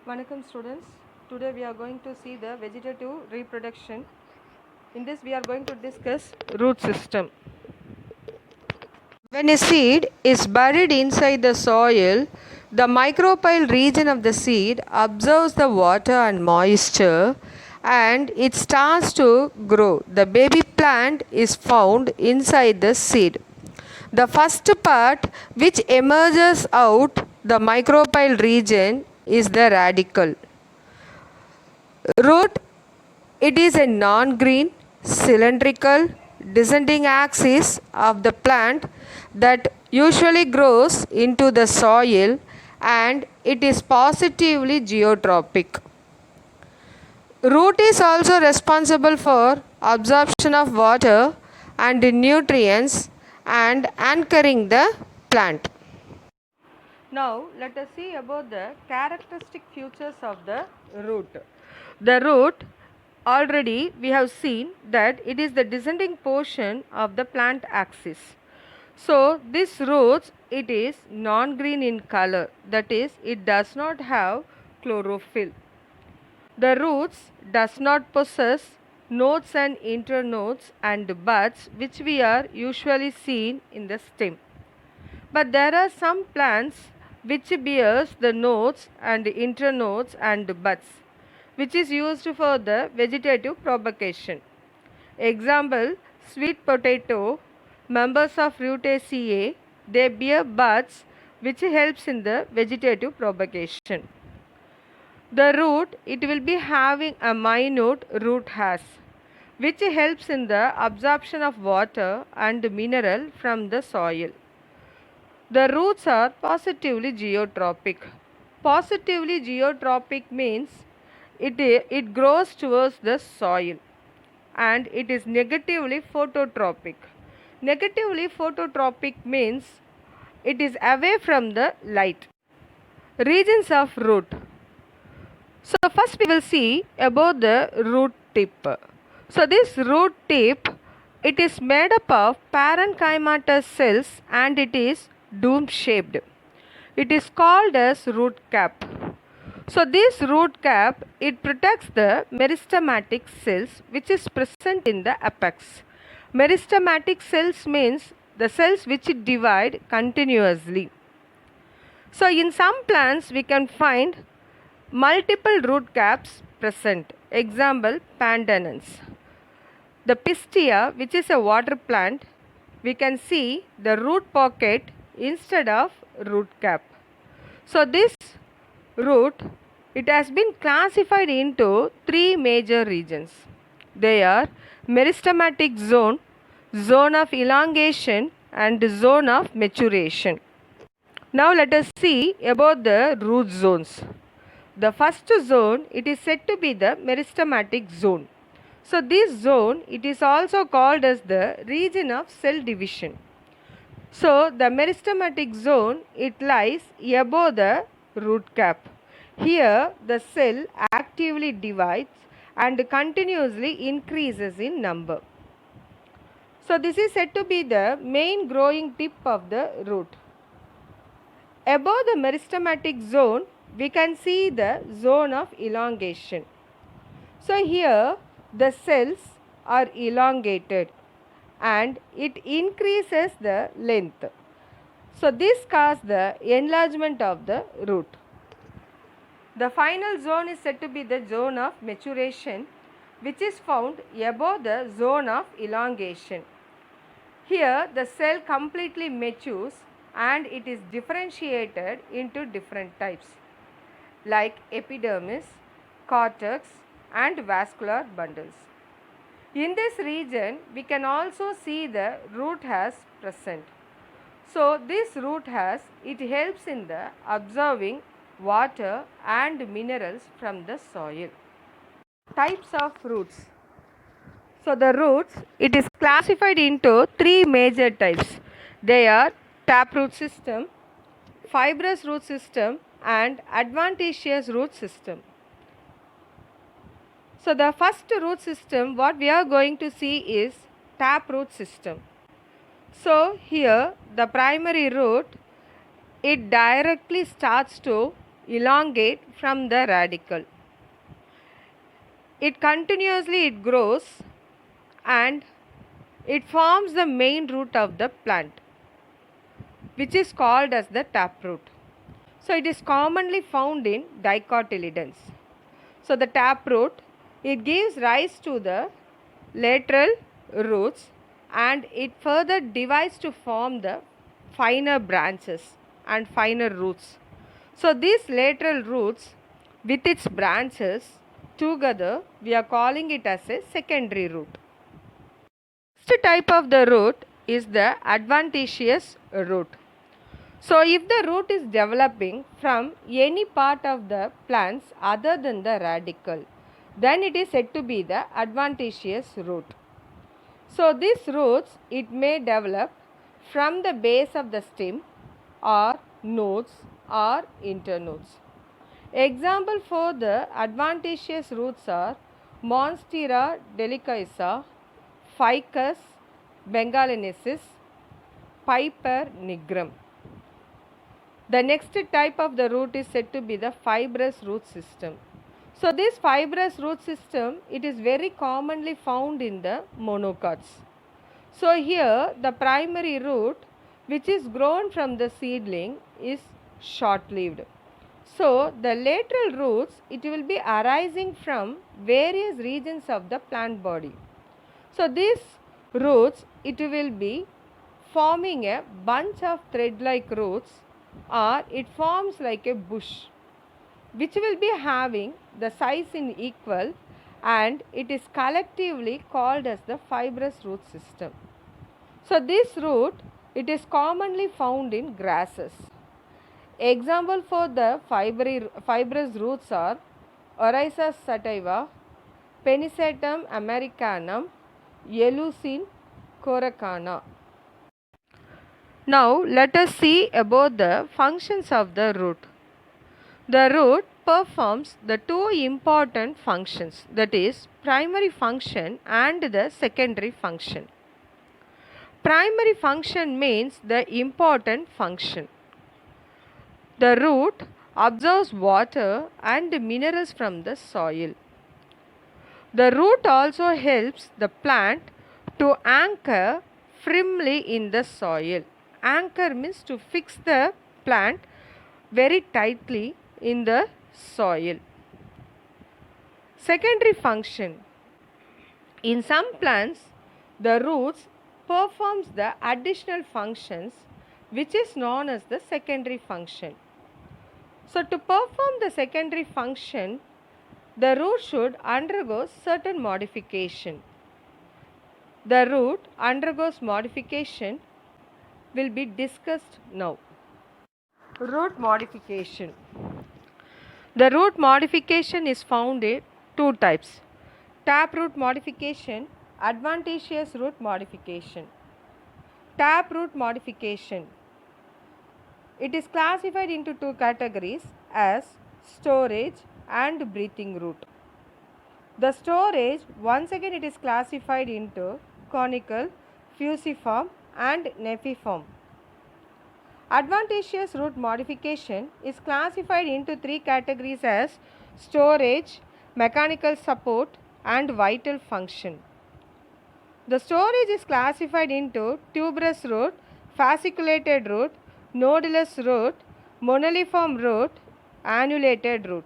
Vanakkam students, today we are going to see the vegetative reproduction. In this we are going to discuss root system. When a seed is buried inside the soil, the microbial region of the seed absorbs the water and moisture and it starts to grow. The baby plant is found inside the seed. The first part which emerges out the microbial region is the radicle. Root, it is a non-green, cylindrical, descending axis of the plant that usually grows into the soil and it is positively geotropic. Root is also responsible for absorption of water and nutrients and anchoring the plant. Now let us see about the characteristic features of the root. The root, already we have seen that it is the descending portion of the plant axis. So this roots, it is non-green in color, that is it does not have chlorophyll. The roots does not possess nodes and internodes and buds which we are usually seen in the stem. But there are some plants which bears the nodes and internodes and buds, which is used for the vegetative propagation. Example, sweet potato, members of Rutaceae, they bear buds which helps in the vegetative propagation. The root, it will be having a minute root hairs, which helps in the absorption of water and mineral from the soil. The roots are positively geotropic. Positively geotropic means it grows towards the soil, and it is negatively phototropic. Negatively phototropic means it is away from the light. Regions of root. So first we will see about the root tip. So this root tip, it is made up of parenchymatous cells and it is dome shaped. It is called as root cap. So this root cap, it protects the meristematic cells which is present in the apex. Meristematic cells means the cells which divide continuously. So in some plants we can find multiple root caps present. Example, pandanus. The pistia, which is a water plant, we can see the root pocket instead of root cap. So this root, it has been classified into three major regions. They are meristematic zone, zone of elongation and zone of maturation. Now let us see about the root zones. The first zone, it is said to be the meristematic zone. So this zone, it is also called as the region of cell division. So the meristematic zone, it lies above the root cap. Here the cell actively divides and continuously increases in number. So this is said to be the main growing tip of the root. Above the meristematic zone, we can see the zone of elongation. So here the cells are elongated and it increases the length. So this causes the enlargement of the root. The final zone is said to be the zone of maturation, which is found above the zone of elongation. Here the cell completely matures and it is differentiated into different types like epidermis, cortex and vascular bundles. In this region, we can also see the root hairs present. So this root hairs, it helps in the absorbing water and minerals from the soil. Types of roots. So the roots, it is classified into three major types. They are taproot system, fibrous root system and adventitious root system. So the first root system, what we are going to see is taproot system. So here the primary root, it directly starts to elongate from the radicle. It grows and it forms the main root of the plant, which is called as the taproot. So it is commonly found in dicotyledons. So the taproot, it gives rise to the lateral roots and it further divides to form the finer branches and finer roots. So these lateral roots with its branches together, we are calling it as a secondary root. Next type of the root is the adventitious root. So if the root is developing from any part of the plants other than the radicle, then it is said to be the adventitious root. So these roots, it may develop from the base of the stem or nodes or internodes. Example for the adventitious roots are Monstera delicosa, Ficus bengalensis, Piper nigrum. The next type of the root is said to be the fibrous root system. So this fibrous root system, it is very commonly found in the monocots. So here the primary root which is grown from the seedling is short-lived. So the lateral roots, it will be arising from various regions of the plant body. So these roots, it will be forming a bunch of thread-like roots, or it forms like a bush which will be having the size in equal, and it is collectively called as the fibrous root system. So this root, it is commonly found in grasses. Example for the fibrous roots are Oryza sativa, Pennisetum americanum, Eleusine coracana. Now let us see about the functions of the root. The root performs the two important functions, that is primary function and the secondary function. Primary function means the important function. The root absorbs water and minerals from the soil. The root also helps the plant to anchor firmly in the soil. Anchor means to fix the plant very tightly in the soil. Secondary function. In some plants, the roots performs the additional functions which is known as the secondary function. So to perform the secondary function, the root should undergo certain modification. The root undergoes modification will be discussed now. Root modification. The root modification is found in two types: taproot modification, adventitious root modification. Taproot modification. It is classified into two categories as storage and breathing root. The storage, once again it is classified into conical, fusiform and nephriform. Adventitious root modification is classified into three categories as storage, mechanical support and vital function. The storage is classified into tuberous root, fasciculated root, nodulous root, moniliform root, annulated root.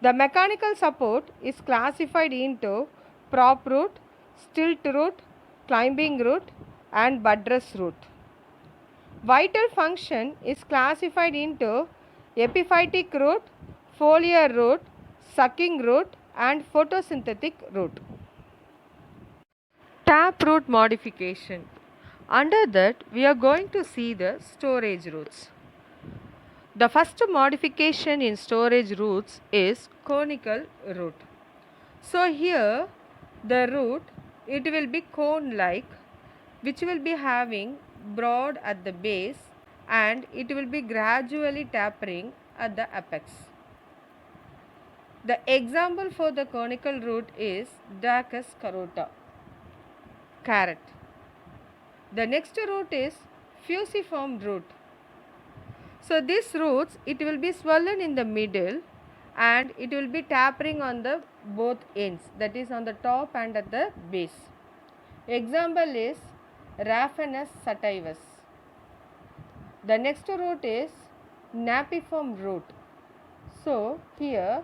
The mechanical support is classified into prop root, stilt root, climbing root and buttress root. Vital function is classified into epiphytic root, foliar root, sucking root and photosynthetic root. Taproot modification. Under that, we are going to see the storage roots. The first modification in storage roots is conical root. So here the root, it will be cone like, which will be having broad at the base and it will be gradually tapering at the apex. The example for the conical root is Dacus carota, carrot. The next root is fusiform root. So these roots, it will be swollen in the middle and it will be tapering on the both ends, that is on the top and at the base. Example is Raphanus sativus. The next root is napiform root. So here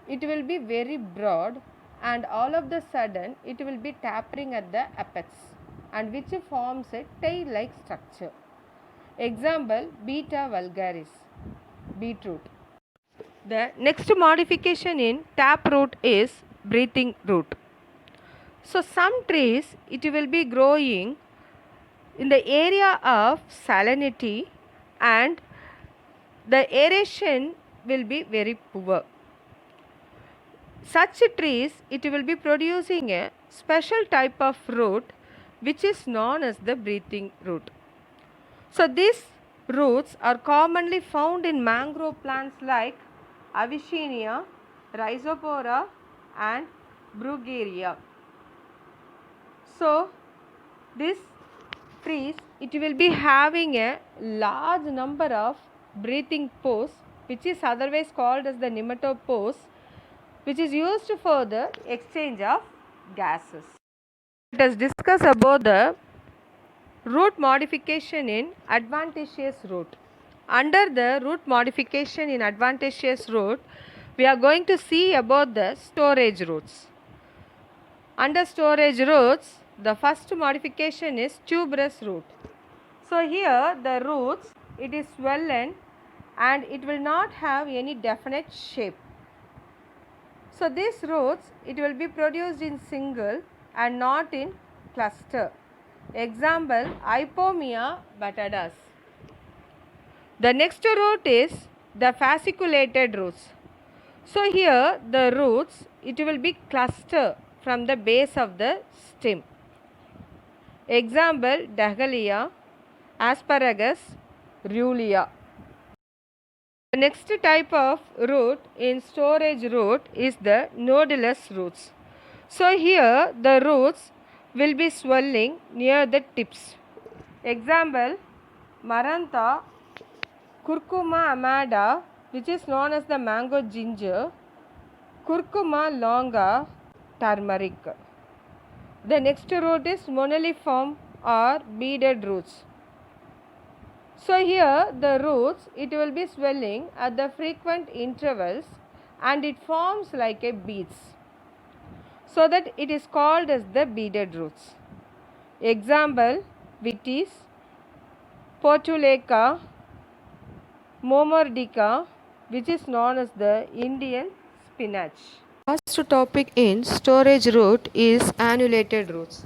it will be very broad and all of the sudden it will be tapering at the apex and which forms a tail like structure. Example Beta vulgaris, beetroot. The next modification in taproot is breathing root. So some trees it will be growing in the area of salinity and the aeration will be very poor. Such trees it will be producing a special type of root which is known as the breathing root. So these roots are commonly found in mangrove plants like Avicennia, Rhizopora and Bruguiera. So these trees it will be having a large number of breathing pores which is otherwise called as the nematopores, which is used for the exchange of gases. Let us discuss about the root modification in adventitious root. Under the root modification in adventitious root, we are going to see about the storage roots. Under storage roots, the first modification is tuberous root. So here the roots, it is swollen and it will not have any definite shape. So these roots, it will be produced in single and not in cluster. Example, Ipomia batatas. The next root is the fasciculated roots. So here the roots, it will be cluster from the base of the stem. Example, Dahlia, asparagus, Ruellia. The next type of root in storage root is the nodulous roots. So here the roots will be swelling near the tips. Example, Marantha, Curcuma amada, which is known as the mango ginger, Curcuma longa, turmeric. The next root is moniliform or beaded roots. So here the roots, it will be swelling at the frequent intervals and it forms like a beads, so that it is called as the beaded roots. Example, vitis, portulaca, momordica, which is known as the Indian spinach. Last topic in storage root is annulated roots.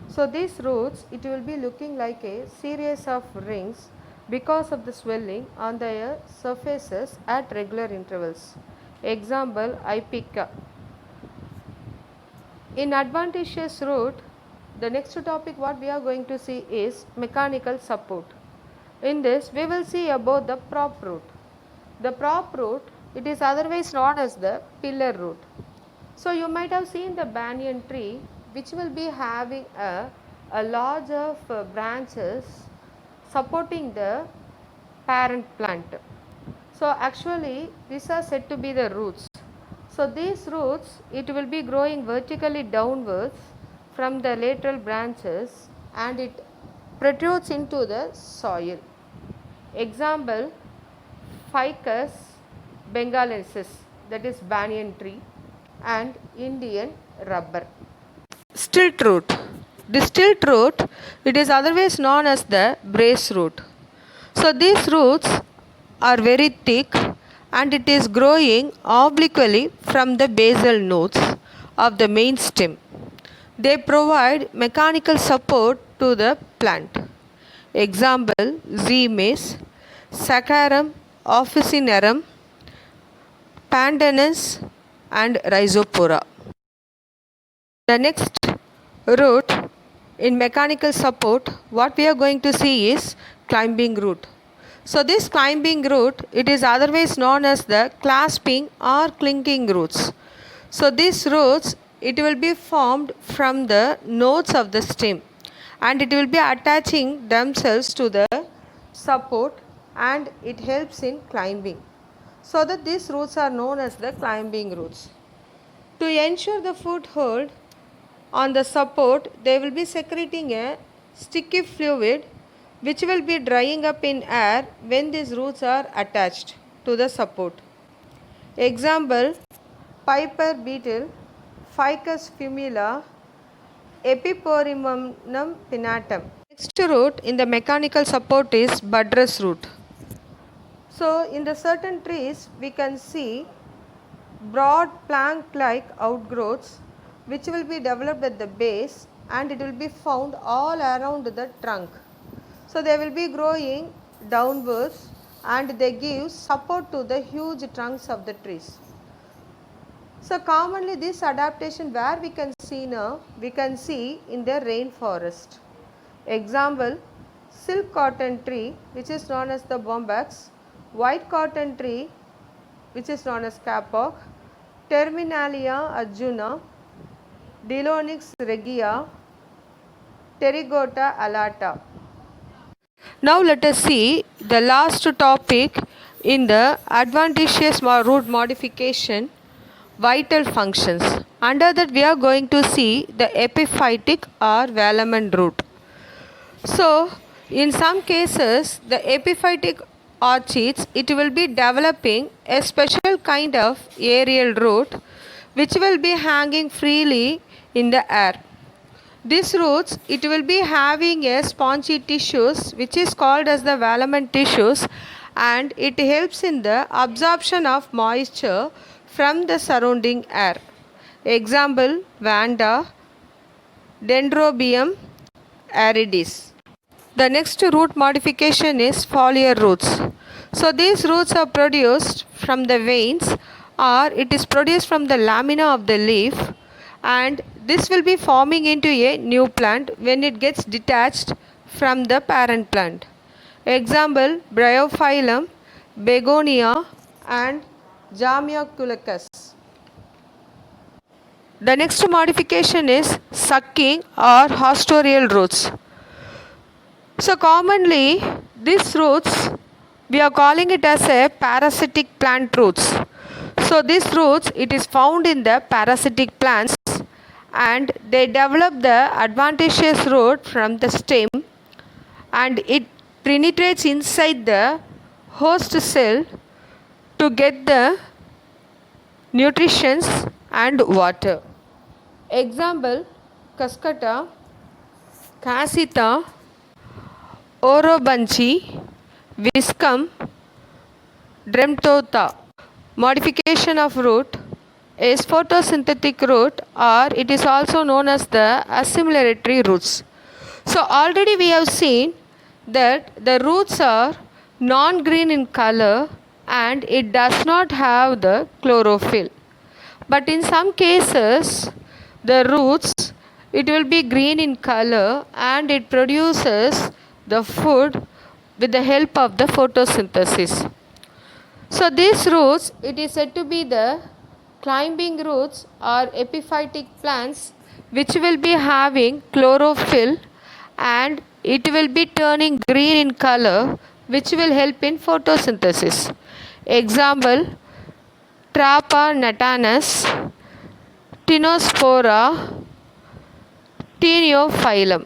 So these roots, it will be looking like a series of rings because of the swelling on their surfaces at regular intervals. Example, Ipica. In adventitious root, the next topic what we are going to see is mechanical support. In this, we will see about the prop root. The prop root, it is otherwise known as the pillar root. So you might have seen the banyan tree which will be having a large of branches supporting the parent plant. So actually these are said to be the roots. So these roots, it will be growing vertically downwards from the lateral branches and it protrudes into the soil. Example, Ficus bengalensis, that is banyan tree, and Indian rubber. Stilt root. The stilt root, it is otherwise known as the brace root. So these roots are very thick and it is growing obliquely from the basal nodes of the main stem. They provide mechanical support to the plant. Example, Zemace, Saccharum officinarum, Pandanus and Rhizopora. The next root in mechanical support, what we are going to see is climbing root. So this climbing root, it is otherwise known as the clasping or clinking roots. So these roots, it will be formed from the nodes of the stem and it will be attaching themselves to the support and it helps in climbing. So that these roots are known as the climbing roots. To ensure the foothold on the support, they will be secreting a sticky fluid which will be drying up in air when these roots are attached to the support. Example, Piper beetle, Ficus fumula, Epiporimum pinnatum. Next root in the mechanical support is buttress root. So in the certain trees we can see broad plank-like outgrowths which will be developed at the base and it will be found all around the trunk. So they will be growing downwards and they give support to the huge trunks of the trees. So commonly this adaptation where we can see now, we can see in the rainforest. Example, silk cotton tree which is known as the bombax, white cotton tree which is known as kapok, Terminalia arjuna, Dilonix regia, Pterygota alata. Now let us see the last topic in the adventitious root modification, vital functions. Under that we are going to see the epiphytic or velamen root. So in some cases the epiphytic orchids, it will be developing a special kind of aerial root which will be hanging freely in the air. These roots, it will be having a spongy tissues which is called as the velamen tissues, and it helps in the absorption of moisture from the surrounding air. Example, Vanda, Dendrobium aridis. The next root modification is foliar roots. So these roots are produced from the veins or it is produced from the lamina of the leaf, and this will be forming into a new plant when it gets detached from the parent plant. Example, Bryophyllum, Begonia and Jamioculus. The next modification is sucking or hostorial roots. So commonly these roots we are calling it as a parasitic plant roots. So these roots, it is found in the parasitic plants and they develop the adventitious root from the stem and it penetrates inside the host cell to get the nutritions and water. Example, Cascata, Casita, Orobanchi, Viscum, Dremtota. Modification of root is photosynthetic root or it is also known as the assimilatory roots. So already we have seen that the roots are non-green in color and it does not have the chlorophyll. But in some cases the roots, it will be green in color and it produces the food with the help of the photosynthesis. So these roots, it is said to be the climbing roots or epiphytic plants which will be having chlorophyll and it will be turning green in color which will help in photosynthesis. Example, Trapa natanus, Tinospora, Tinophyllum.